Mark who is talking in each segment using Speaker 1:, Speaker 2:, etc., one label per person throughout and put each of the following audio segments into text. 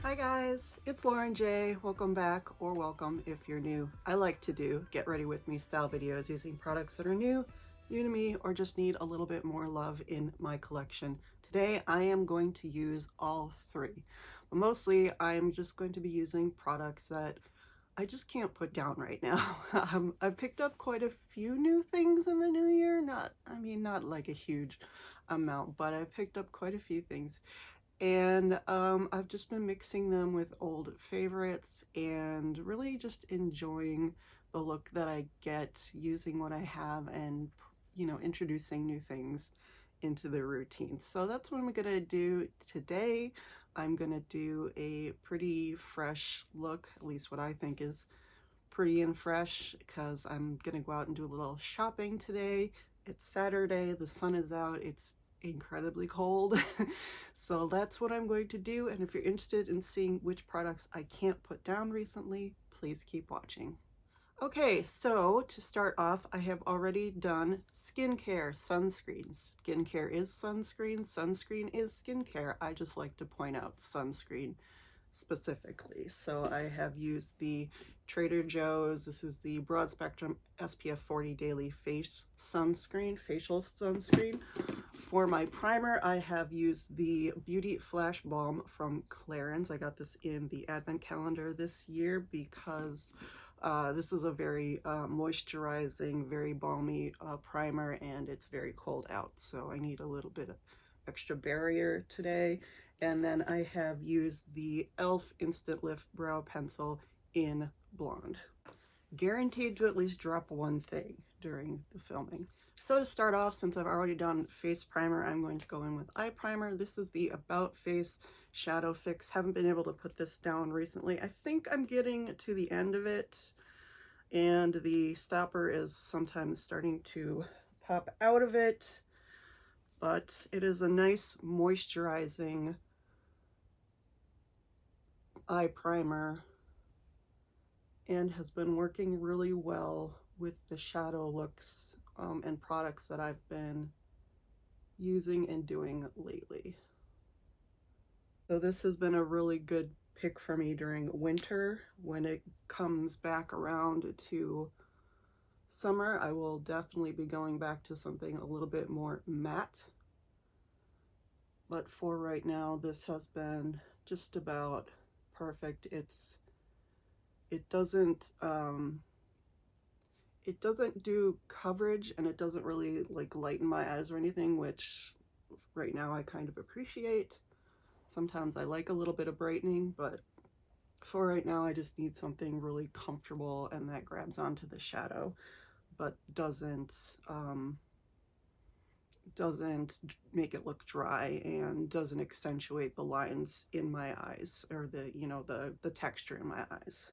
Speaker 1: Hi guys, it's Lauren J. Welcome back, or welcome if you're new. I like to do get ready with me style videos using products that are new to me, or just need a little bit more love in my collection. Today I am going to use all three, but mostly I'm just going to be using products that I just can't put down right now. I've picked up quite a few new things in the new year. Not like a huge amount, but I've picked up quite a few things. And I've just been mixing them with old favorites and really just enjoying the look that I get using what I have and, you know, introducing new things into the routine. So that's what I'm gonna do today. I'm gonna do a pretty fresh look, at least what I think is pretty and fresh, because I'm gonna go out and do a little shopping today. It's Saturday, the sun is out, it's incredibly cold. So that's what I'm going to do, and if you're interested in seeing which products I can't put down recently, please keep watching. Okay, so to start off, I have already done skincare, sunscreen. Skincare is sunscreen, sunscreen is skincare. I just like to point out sunscreen specifically. So I have used the Trader Joe's, this is the broad spectrum SPF 40 daily facial sunscreen. For my primer, I have used the Beauty Flash Balm from Clarins. I got this in the advent calendar this year because this is a very moisturizing, very balmy primer, and it's very cold out, so I need a little bit of extra barrier today. And then I have used the e.I.f Instant Lift Brow Pencil in Blonde. Guaranteed to at least drop one thing during the filming. So to start off, since I've already done face primer, I'm going to go in with eye primer. This is the About Face Shadow Fix. Haven't been able to put this down recently. I think I'm getting to the end of it, and the stopper is sometimes starting to pop out of it, but it is a nice moisturizing eye primer and has been working really well with the shadow looks and products that I've been using and doing lately. So this has been a really good pick for me during winter. When it comes back around to summer, I will definitely be going back to something a little bit more matte. But for right now, this has been just about perfect. It doesn't do coverage, and it doesn't really like lighten my eyes or anything, which right now I kind of appreciate. Sometimes I like a little bit of brightening, but for right now I just need something really comfortable and that grabs onto the shadow but doesn't make it look dry and doesn't accentuate the lines in my eyes, or the texture in my eyes.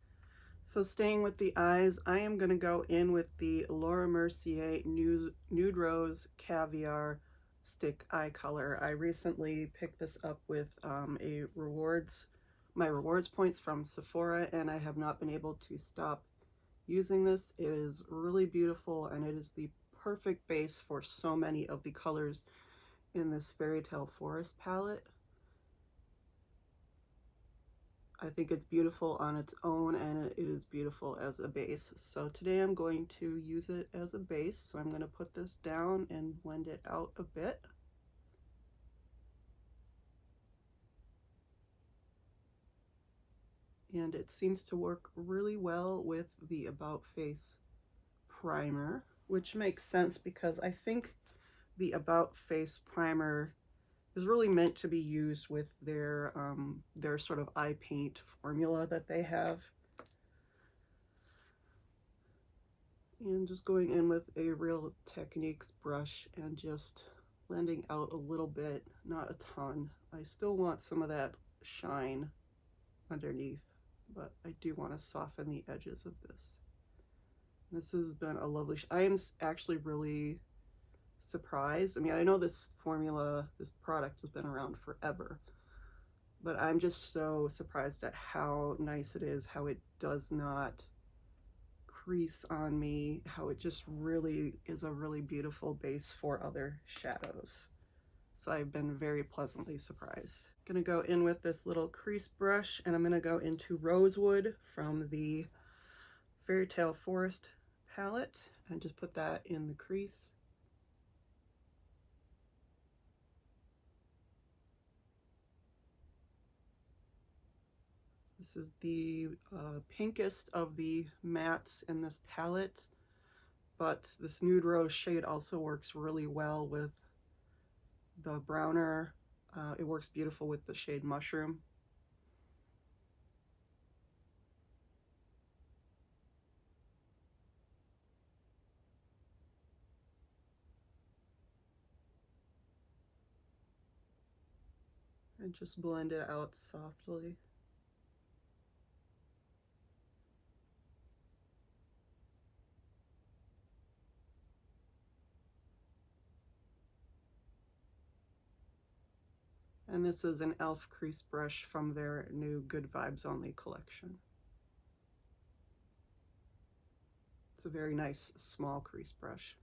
Speaker 1: So staying with the eyes, I am going to go in with the Laura Mercier Nude Rose Caviar Stick Eye Color. I recently picked this up with my rewards points from Sephora, and I have not been able to stop using this. It is really beautiful, and it is the perfect base for so many of the colors in this Fairytale Forest palette. I think it's beautiful on its own, and it is beautiful as a base. So today I'm going to use it as a base. So I'm going to put this down and blend it out a bit. And it seems to work really well with the About Face primer, which makes sense because I think the About Face primer is really meant to be used with their sort of eye paint formula that they have. And just going in with a Real Techniques brush and just blending out a little bit, not a ton. I still want some of that shine underneath, but I do want to soften the edges of this. This has been a lovely I am actually really surprised. I mean, I know this product has been around forever, but I'm just so surprised at how nice it is, how it does not crease on me, how it just really is a really beautiful base for other shadows. So I've been very pleasantly surprised. Gonna go in with this little crease brush, and I'm gonna go into Rosewood from the Fairytale Forest palette and just put that in the crease. This is the pinkest of the mattes in this palette, but this Nude Rose shade also works really well with the browner. It works beautiful with the shade Mushroom. And just blend it out softly. And this is an e.I.f crease brush from their new Good Vibes Only collection. It's a very nice small crease brush.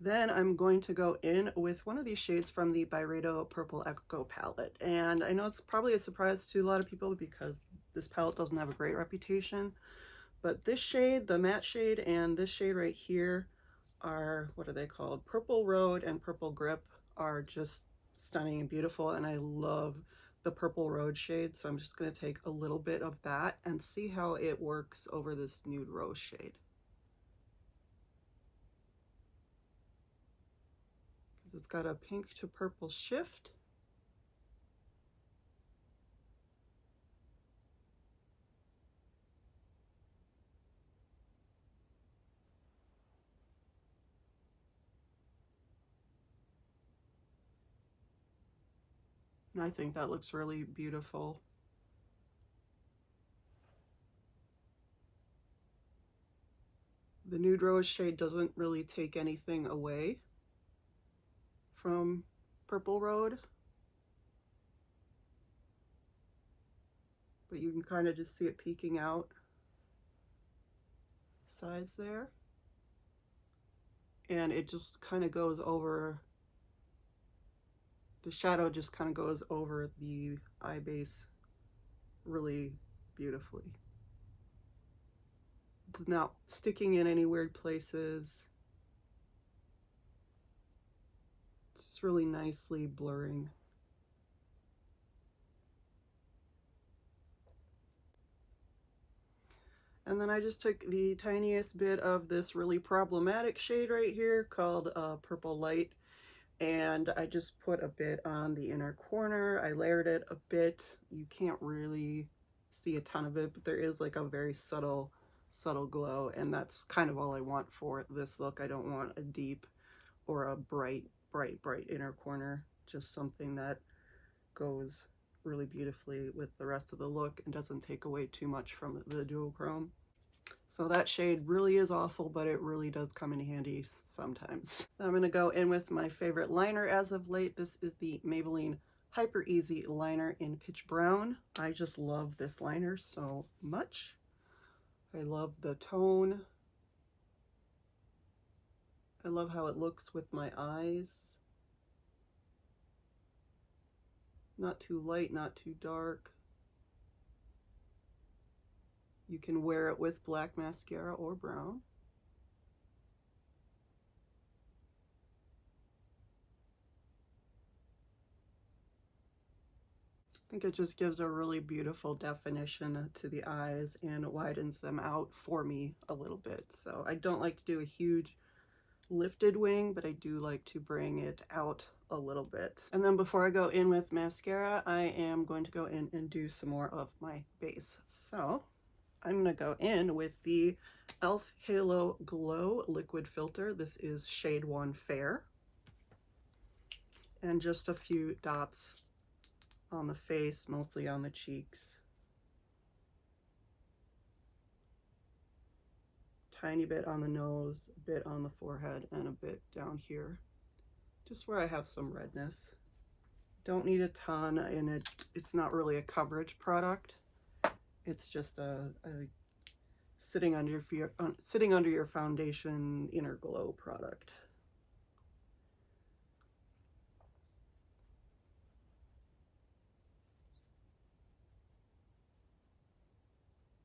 Speaker 1: Then I'm going to go in with one of these shades from the Byredo Purple Echo palette. And I know it's probably a surprise to a lot of people because this palette doesn't have a great reputation. But this shade, the matte shade, and this shade right here are, what are they called? Purple Road and Purple Grip are just stunning and beautiful. And I love the Purple Road shade. So I'm just going to take a little bit of that and see how it works over this Nude Rose shade. It's got a pink to purple shift. And I think that looks really beautiful. The Nude Rose shade doesn't really take anything away from Purple Road, but you can kind of just see it peeking out sides there, and it just kind of goes over, the shadow just kind of goes over the eye base really beautifully. It's not sticking in any weird places. It's really nicely blurring. And then I just took the tiniest bit of this really problematic shade right here called Purple Light, and I just put a bit on the inner corner. I layered it a bit. You can't really see a ton of it, but there is like a very subtle glow, and that's kind of all I want for this look. I don't want a deep or a bright inner corner, just something that goes really beautifully with the rest of the look and doesn't take away too much from the duochrome. So that shade really is awful, but it really does come in handy sometimes. I'm going to go in with my favorite liner as of late. This is the Maybelline Hyper Easy Liner in Pitch Brown. I just love this liner so much. I love the tone. I love how it looks with my eyes. Not too light, not too dark. You can wear it with black mascara or brown. I think it just gives a really beautiful definition to the eyes and widens them out for me a little bit. So I don't like to do a huge lifted wing, but I do like to bring it out a little bit. And then before I go in with mascara, I am going to go in and do some more of my base. So I'm going to go in with the e.I.f Halo Glow Liquid Filter. This is shade 1 Fair. And just a few dots on the face, mostly on the cheeks. Tiny bit on the nose, a bit on the forehead, and a bit down here, just where I have some redness. Don't need a ton, and it's not really a coverage product. It's just a sitting under your foundation inner glow product.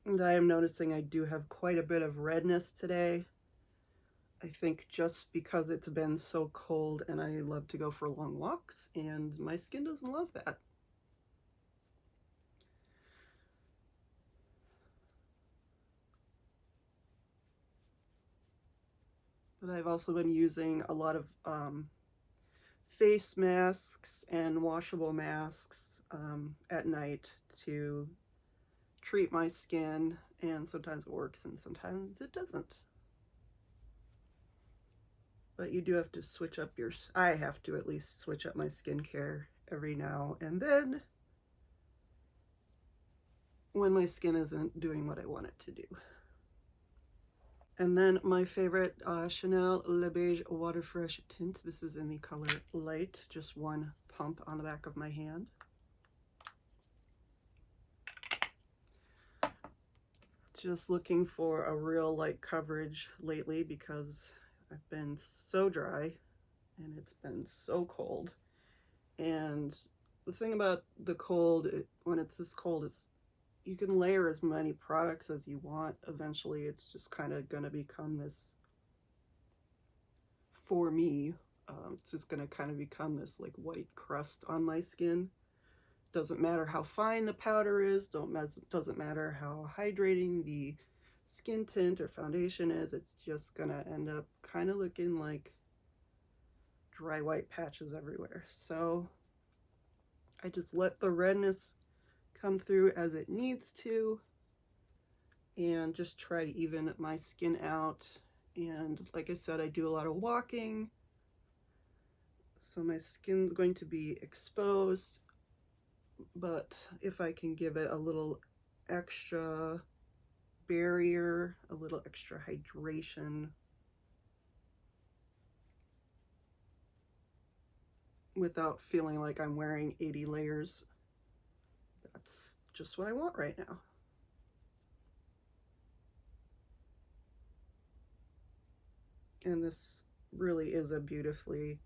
Speaker 1: And I am noticing I do have quite a bit of redness today. I think just because it's been so cold and I love to go for long walks, and my skin doesn't love that. But I've also been using a lot of face masks and washable masks at night to treat my skin, and sometimes it works and sometimes it doesn't. But you do have to switch up I have to at least switch up my skincare every now and then when my skin isn't doing what I want it to do. And then my favorite Chanel Le Beige Water Fresh Tint. This is in the color Light, just one pump on the back of my hand. Just looking for a real light coverage lately because I've been so dry and it's been so cold. And the thing about the cold, when it's this cold, is you can layer as many products as you want. Eventually it's just kind of gonna become this, for me, it's just gonna kind of become this like white crust on my skin. Doesn't matter how fine the powder is, doesn't matter how hydrating the skin tint or foundation is, it's just gonna end up kind of looking like dry white patches everywhere. So I just let the redness come through as it needs to and just try to even my skin out. And like I said, I do a lot of walking, so my skin's going to be exposed, but if I can give it a little extra barrier, a little extra hydration without feeling like I'm wearing 80 layers, that's just what I want right now. And this really is a beautifully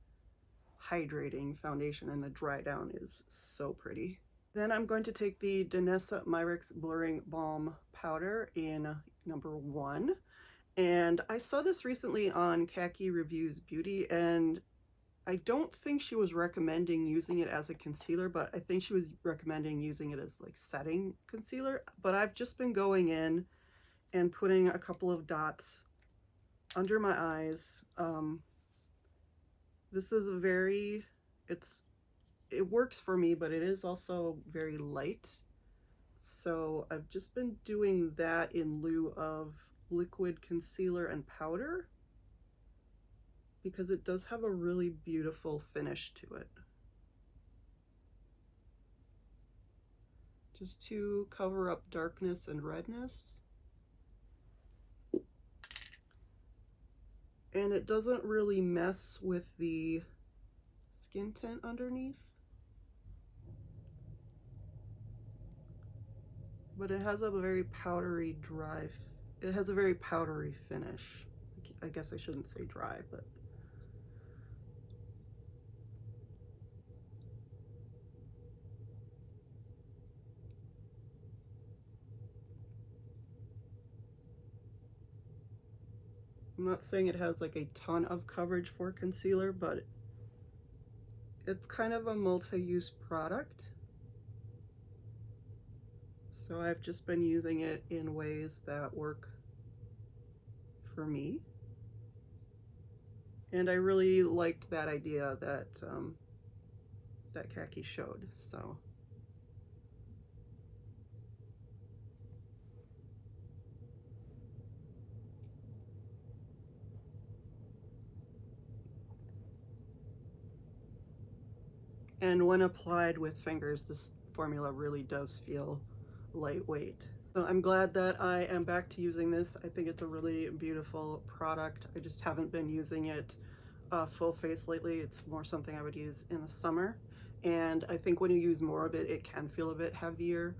Speaker 1: hydrating foundation, and the dry down is so pretty. Then I'm going to take the Danessa Myricks Blurring Balm Powder in number 1. And I saw this recently on Khaki Reviews Beauty, and I don't think she was recommending using it as a concealer, but I think she was recommending using it as like setting concealer. But I've just been going in and putting a couple of dots under my eyes. This is a very, it works for me, but it is also very light. So I've just been doing that in lieu of liquid concealer and powder, because it does have a really beautiful finish to it. Just to cover up darkness and redness. And it doesn't really mess with the skin tint underneath. But it has a very powdery it has a very powdery finish. I guess I shouldn't say dry, but I'm not saying it has like a ton of coverage for concealer, but it's kind of a multi-use product. So I've just been using it in ways that work for me. And I really liked that idea that that Khaki showed, so. And when applied with fingers, this formula really does feel lightweight. So I'm glad that I am back to using this. I think it's a really beautiful product. I just haven't been using it full face lately. It's more something I would use in the summer. And I think when you use more of it, it can feel a bit heavier,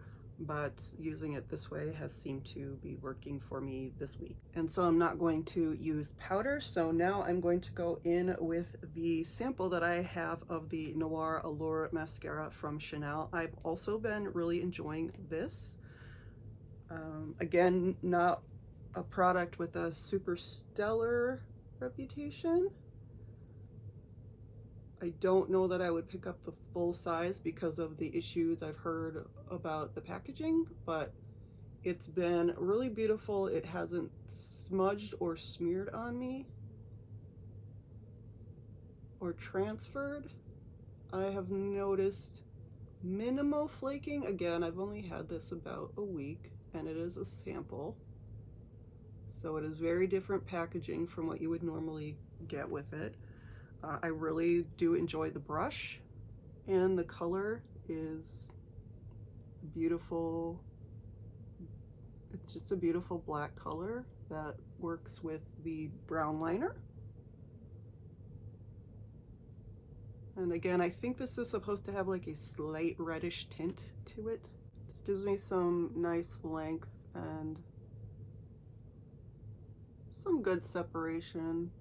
Speaker 1: but using it this way has seemed to be working for me this week. And so I'm not going to use powder, so now I'm going to go in with the sample that I have of the Noir Allure mascara from Chanel. I've also been really enjoying this. Again, not a product with a super stellar reputation. I don't know that I would pick up the full size because of the issues I've heard about the packaging, but it's been really beautiful. It hasn't smudged or smeared on me or transferred. I have noticed minimal flaking. Again, I've only had this about a week and it is a sample. So it is very different packaging from what you would normally get with it. I really do enjoy the brush, and the color is beautiful. It's just a beautiful black color that works with the brown liner. And again, I think this is supposed to have like a slight reddish tint to it. Just gives me some nice length and some good separation.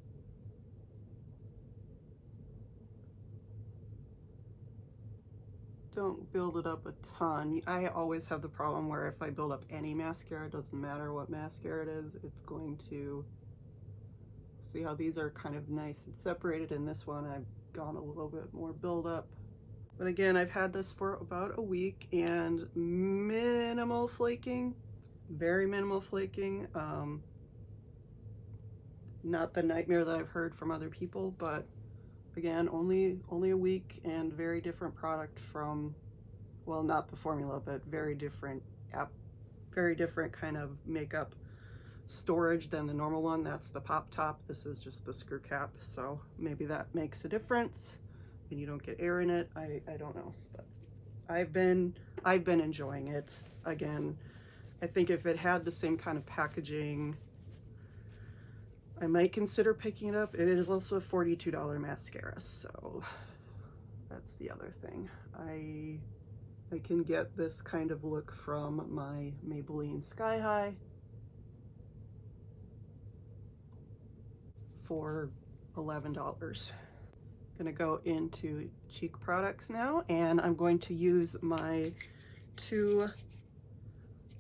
Speaker 1: Don't build it up a ton. I always have the problem where if I build up any mascara, it doesn't matter what mascara it is, it's going to, see how these are kind of nice and separated. In this one, I've gone a little bit more build up. But again, I've had this for about a week and minimal flaking, very minimal flaking. Not the nightmare that I've heard from other people, but again, only a week and very different product from, well, not the formula, but very different kind of makeup storage than the normal one. That's the pop top. This is just the screw cap. So maybe that makes a difference and you don't get air in it. I don't know, but I've been enjoying it. Again, I think if it had the same kind of packaging, I might consider picking it up. It is also a $42 mascara, so that's the other thing. I can get this kind of look from my Maybelline Sky High for $11. Gonna go into cheek products now, and I'm going to use my two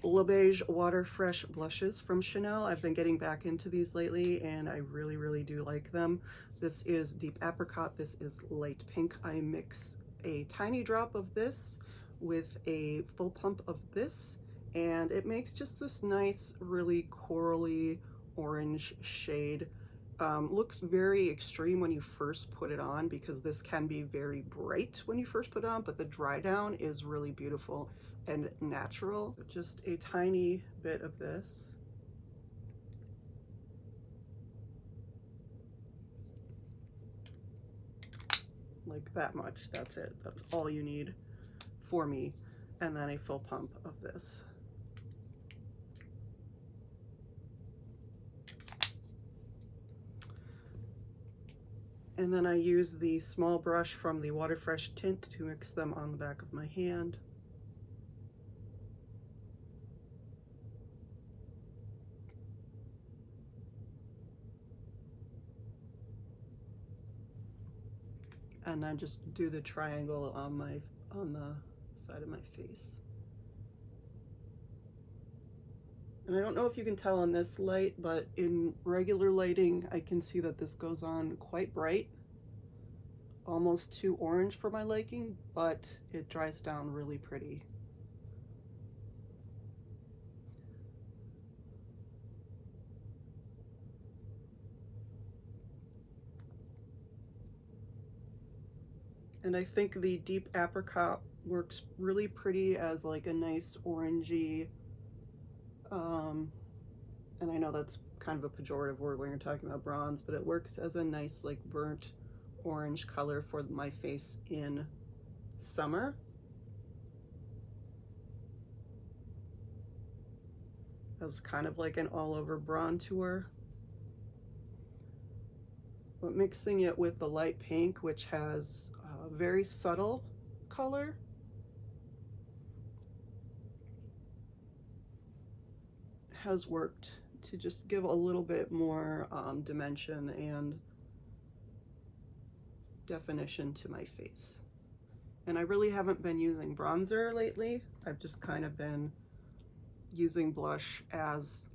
Speaker 1: Le Beige Water Fresh blushes from Chanel. I've been getting back into these lately and I really do like them. This is Deep Apricot, this is Light Pink. I mix a tiny drop of this with a full pump of this and it makes just this nice, really corally orange shade. Looks very extreme when you first put it on because this can be very bright when you first put it on, but the dry down is really beautiful and natural. Just a tiny bit of this. Like that much, that's it. That's all you need for me. And then a full pump of this. And then I use the small brush from the Water Fresh Tint to mix them on the back of my hand. And then just do the triangle on the side of my face. And I don't know if you can tell on this light, but in regular lighting, I can see that this goes on quite bright, almost too orange for my liking, but it dries down really pretty. And I think the Deep Apricot works really pretty as like a nice orangey, and I know that's kind of a pejorative word when you're talking about bronze, but it works as a nice like burnt orange color for my face in summer. As kind of like an all-over bronzer. But mixing it with the light pink, which has a very subtle color, has worked to just give a little bit more dimension and definition to my face. And I really haven't been using bronzer lately. I've just kind of been using blush as,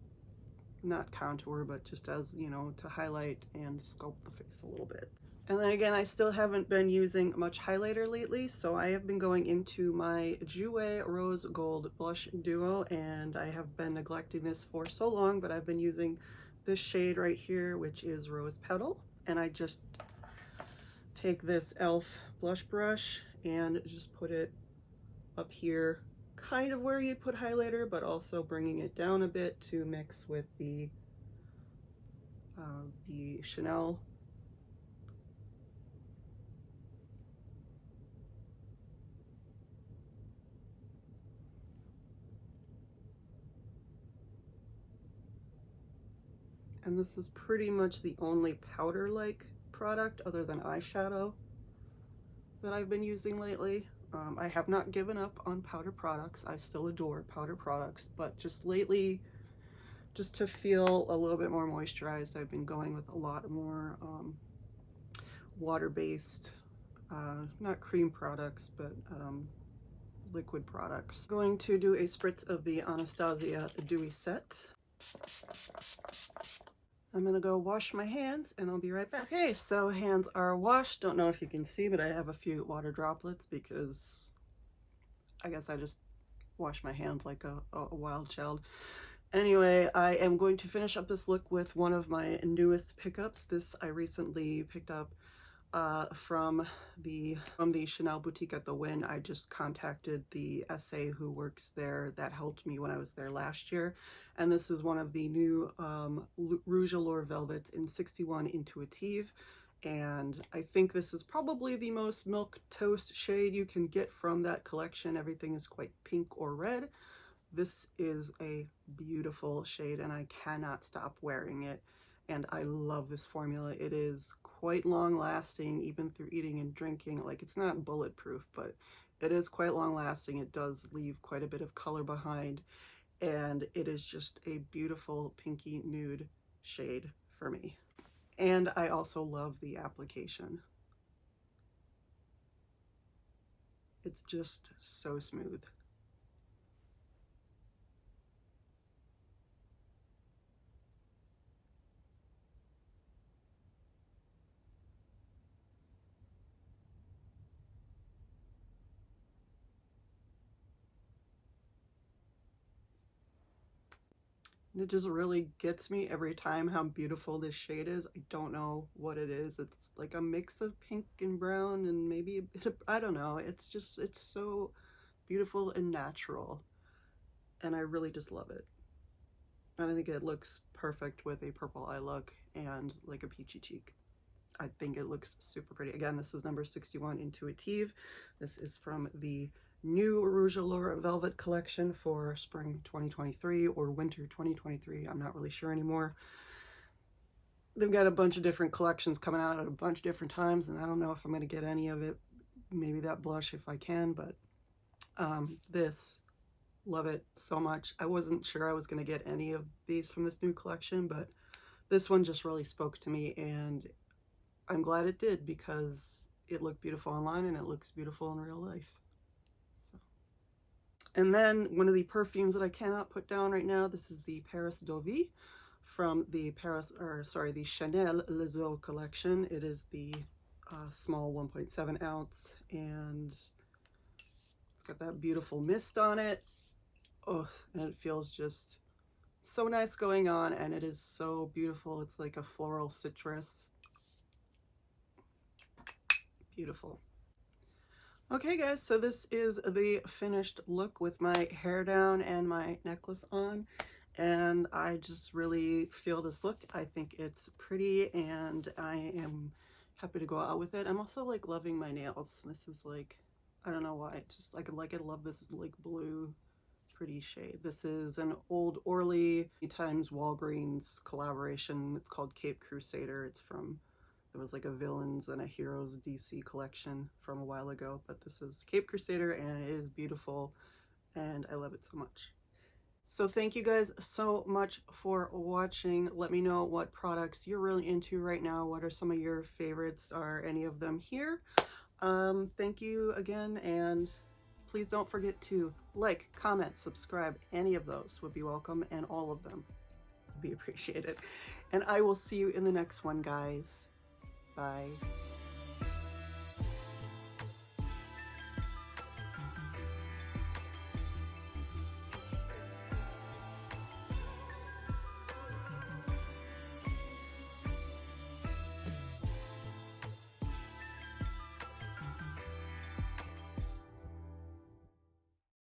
Speaker 1: not contour, but just as, you know, to highlight and sculpt the face a little bit. And then again, I still haven't been using much highlighter lately, so I have been going into my Jouer Rose Gold Blush Duo, and I have been neglecting this for so long, but I've been using this shade right here, which is Rose Petal, and I just take this e.I.f blush brush and just put it up here, kind of where you'd put highlighter, but also bringing it down a bit to mix with the Chanel. And this is pretty much the only powder-like product other than eyeshadow that I've been using lately. I have not given up on powder products. I still adore powder products, but just lately, just to feel a little bit more moisturized, I've been going with a lot more water-based, not cream products, but liquid products. Going to do a spritz of the Anastasia Dewy Set. I'm gonna go wash my hands and I'll be right back. Okay, so hands are washed. Don't know if you can see, but I have a few water droplets because I guess I just wash my hands like a wild child. Anyway, I am going to finish up this look with one of my newest pickups. This I recently picked up from the Chanel boutique at the Wynn. I just contacted the SA who works there that helped me when I was there last year, and this is one of the new Rouge Allure velvets in 61 Intuitive, and I think this is probably the most milk toast shade you can get from that collection. Everything is quite pink or red. This is a beautiful shade and I cannot stop wearing it, and I love this formula. It is quite long lasting even through eating and drinking. Like, it's not bulletproof, but it is quite long lasting. It does leave quite a bit of color behind, and it is just a beautiful pinky nude shade for me. And I also love the application. It's just so smooth. And it just really gets me every time how beautiful this shade is. I don't know what it is. It's like a mix of pink and brown and maybe a bit of, I don't know. It's just, it's so beautiful and natural. And I really just love it. And I think it looks perfect with a purple eye look and like a peachy cheek. I think it looks super pretty. Again, this is number 61 Intuitive. This is from the new Rouge Allure Velvet collection for spring 2023 or winter 2023. I'm not really sure anymore. They've got a bunch of different collections coming out at a bunch of different times, and I don't know if I'm going to get any of it. Maybe that blush if I can, but this, love it so much. I wasn't sure I was going to get any of these from this new collection, but this one just really spoke to me, and I'm glad it did because it looked beautiful online and it looks beautiful in real life. So. And then one of the perfumes that I cannot put down right now, this is the Paris Dewy from the the Chanel Les Eaux collection. It is the small 1.7 ounce, and it's got that beautiful mist on it. Oh, and it feels just so nice going on, and it is so beautiful. It's like a floral citrus. Beautiful. Okay guys, so this is the finished look with my hair down and my necklace on, and I just really feel this look. I think it's pretty and I am happy to go out with it. I'm also like loving my nails. This is like, I don't know why, it's just like I love this like blue pretty shade. This is an Old Orly times Walgreens collaboration. It's called Cape Crusader. It's from, it was like a Villains and a Heroes DC collection from a while ago, but this is Cape Crusader and it is beautiful and I love it so much. So thank you guys so much for watching. Let me know what products you're really into right now. What are some of your favorites? Are any of them here? Thank you again, and please don't forget to like, comment, subscribe. Any of those would be welcome, and all of them would be appreciated. And I will see you in the next one, guys. Bye.